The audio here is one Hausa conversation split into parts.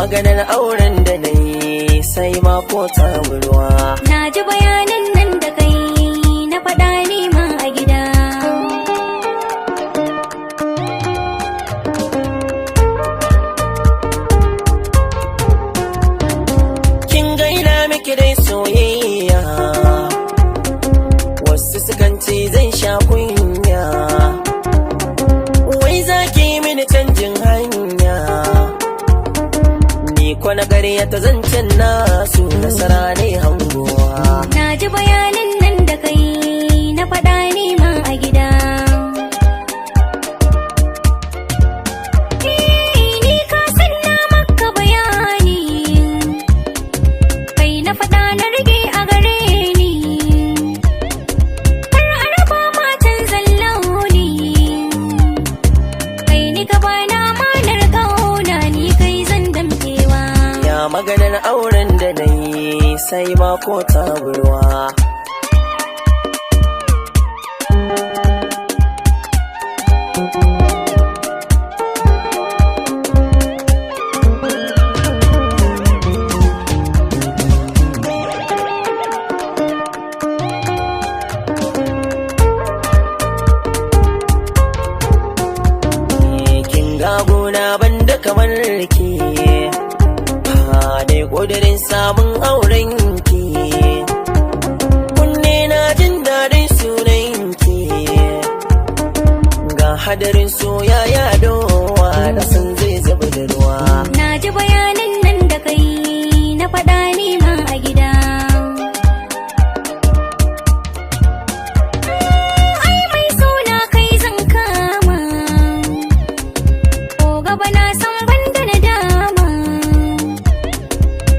maganar auren da na yi sai ma ko ta burwa. Na ji bayanin nan da kai na faɗa nema a gida. Kin gaina miki dai soyayya, wasu sukan ce zan sha kunya. Wai za ki mini canjin hanya, ni ko na ƙarya ta zancen nasu nasara ne hangowa. Na ji bayanin nan da kai na faɗa nema a gida. Ni ka san na maka bayani, kai na faɗa na rage a gare ni. Kar a raba matan zallauni, kai ni ka bana amanar ƙauna, ni kai zan damkewa. Ya maganar auren da na yi sai ma ko ta burwa. Kin ga gona banda kamar ki, dai ƙudurin samun auren ki. Kunne na jin daɗin sunan ki, ga hadarin soya yadowa na san zai zuba da ruwa. Na ji bayanin nan da kai na faɗa nema a gida. Ai mai sona kai zan kama, ko gaba na san banda na dama.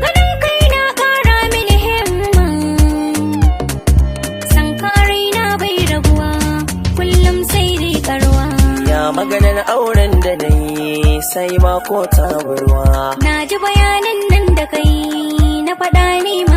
Ganin kai na ƙara mini himma, san kare na bai rabuwa, kullum sai dai ƙaruwa. Ya maganar auren da na yi sai ma ko ta burwa. Na ji bayanin nan da kai na faɗa nema